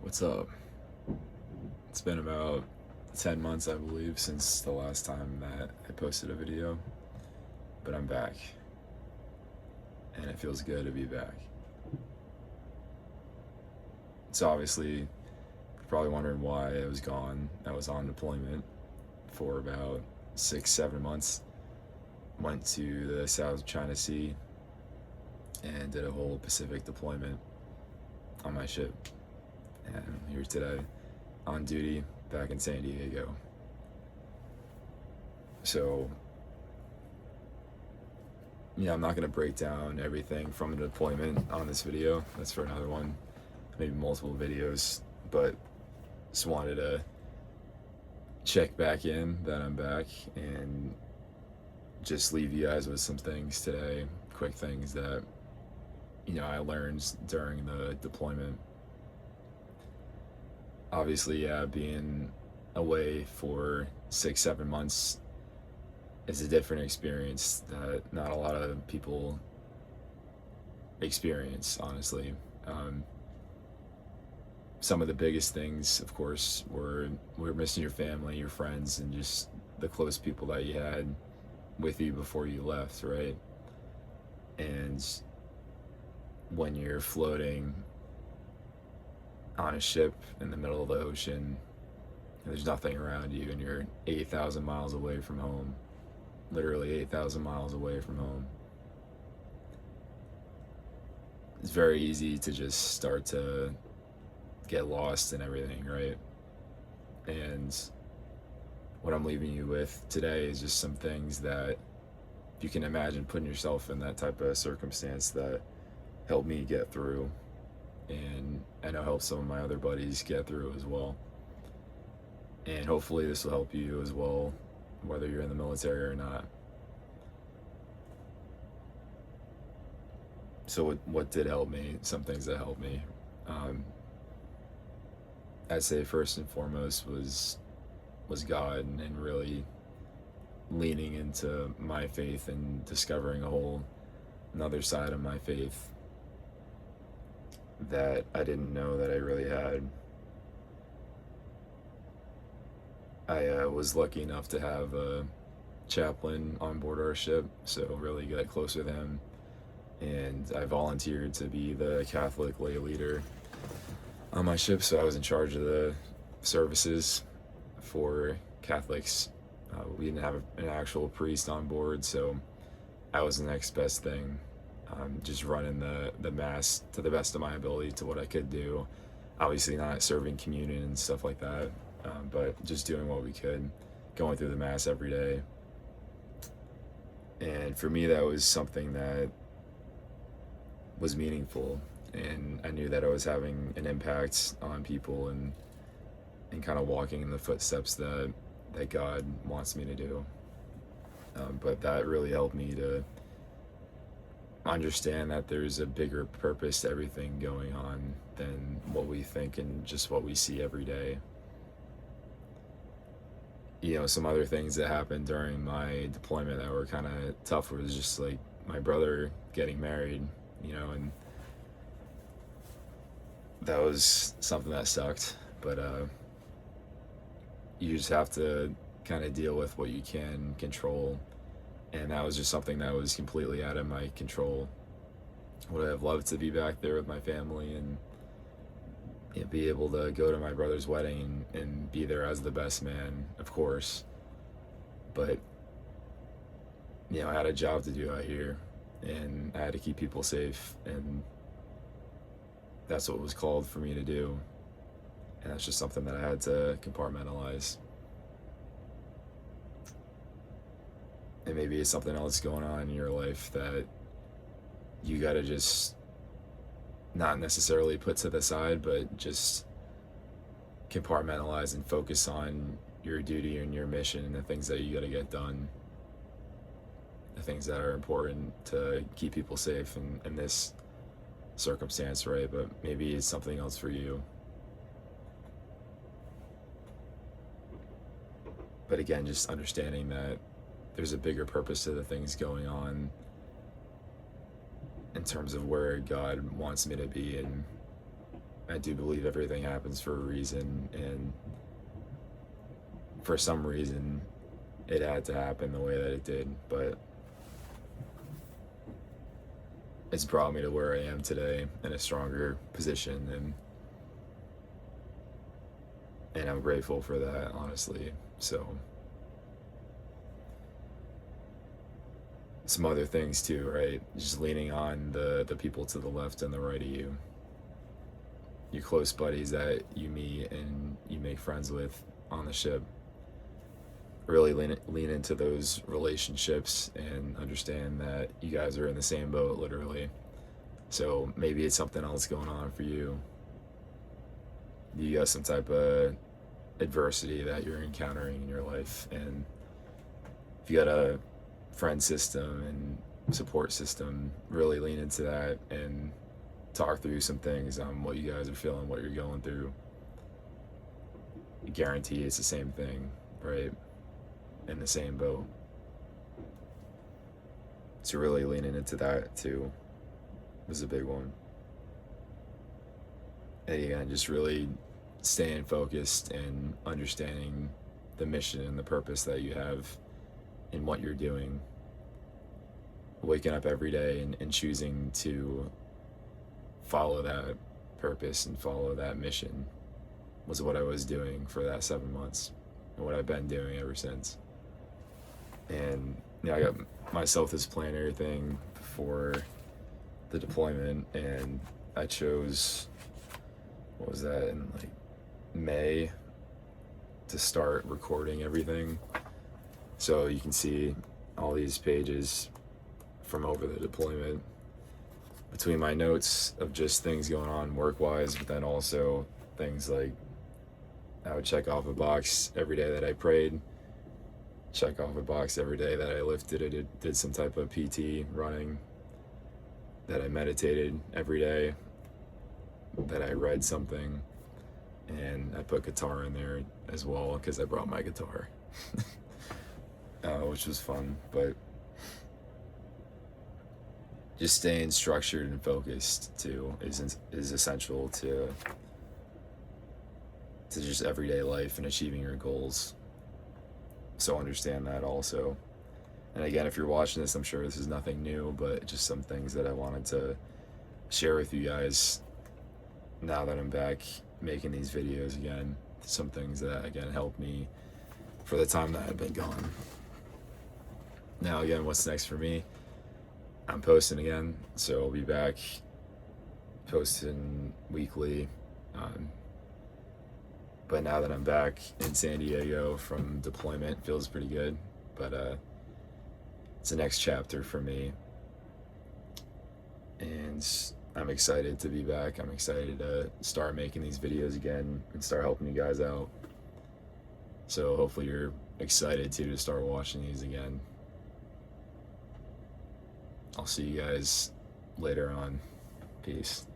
What's up? It's been about 10 months, I believe, since the last time that I posted a video, but I'm back, and it feels good to be back. So, obviously, you're probably wondering why I was gone. I was on deployment for about 6, 7 months. Went to the South China Sea and did a whole Pacific deployment on my ship. And I'm here today on duty back in San Diego. So, I'm not going to break down everything from the deployment on this video. That's for another one, maybe multiple videos. But just wanted to check back in that I'm back and just leave you guys with some things today, quick things that, I learned during the deployment. Obviously, yeah, being away for 6, 7 months is a different experience that not a lot of people experience, honestly. Some of the biggest things, of course, were missing your family, your friends, and just the close people that you had with you before you left, right? And when you're floating on a ship in the middle of the ocean, there's nothing around you, and you're 8,000 miles away from home, literally 8,000 miles away from home. It's very easy to just start to get lost in everything, right? And what I'm leaving you with today is just some things that, if you can imagine putting yourself in that type of circumstance, that helped me get through, and I know helped some of my other buddies get through as well. And hopefully this will help you as well, whether you're in the military or not. So what did help me? Some things that helped me. I'd say first and foremost was God, and really leaning into my faith and discovering a whole another side of my faith that I didn't know that I really had. I was lucky enough to have a chaplain on board our ship, so really got close with him, and I volunteered to be the Catholic lay leader on my ship, so I was in charge of the services for Catholics. We didn't have an actual priest on board, so I was the next best thing. Just running the mass to the best of my ability to what I could do. Obviously not serving communion and stuff like that, but just doing what we could, going through the mass every day. And for me, that was something that was meaningful, and I knew that I was having an impact on people, and kind of walking in the footsteps that God wants me to do. But that really helped me to understand that there's a bigger purpose to everything going on than what we think and just what we see every day. Some other things that happened during my deployment that were kind of tough was just like my brother getting married, and that was something that sucked. But you just have to kind of deal with what you can control, and that was just something that was completely out of my control. Would I have loved to be back there with my family and be able to go to my brother's wedding and be there as the best man, of course. But I had a job to do out here, and I had to keep people safe, and that's what was called for me to do. And that's just something that I had to compartmentalize. And maybe it's something else going on in your life that you gotta just not necessarily put to the side, but just compartmentalize and focus on your duty and your mission and the things that you gotta get done, the things that are important to keep people safe in this circumstance, right? But maybe it's something else for you. But again, just understanding that there's a bigger purpose to the things going on in terms of where God wants me to be, and I do believe everything happens for a reason, and for some reason it had to happen the way that it did, but it's brought me to where I am today in a stronger position, and I'm grateful for that, honestly. So some other things too, right? Just leaning on the people to the left and the right of you, your close buddies that you meet and you make friends with on the ship. Really lean into those relationships and understand that you guys are in the same boat, literally. So maybe it's something else going on for you. You got some type of adversity that you're encountering in your life, and if you got a friend system and support system, really lean into that and talk through some things on what you guys are feeling, what you're going through. I guarantee it's the same thing, right? In the same boat. So really leaning into that too was a big one. And again, just really staying focused and understanding the mission and the purpose that you have in what you're doing. Waking up every day and choosing to follow that purpose and follow that mission was what I was doing for that 7 months, and what I've been doing ever since. And I got myself this planner thing for the deployment, and I chose, what was that, in like May to start recording everything. So you can see all these pages from over the deployment, between my notes of just things going on work-wise, but then also things like I would check off a box every day that I prayed, check off a box every day that I lifted or did some type of PT running, that I meditated every day, that I read something, and I put guitar in there as well because I brought my guitar, which was fun. But just staying structured and focused too is essential to just everyday life and achieving your goals. So understand that also. And again, if you're watching this, I'm sure this is nothing new, but just some things that I wanted to share with you guys now that I'm back making these videos again. Some things that again helped me for the time that I've been gone. Now again, what's next for me? I'm posting again, so I'll be back posting weekly. But now that I'm back in San Diego from deployment, feels pretty good. But it's the next chapter for me, and I'm excited to be back. I'm excited to start making these videos again and start helping you guys out. So hopefully you're excited too to start watching these again. I'll see you guys later on. Peace.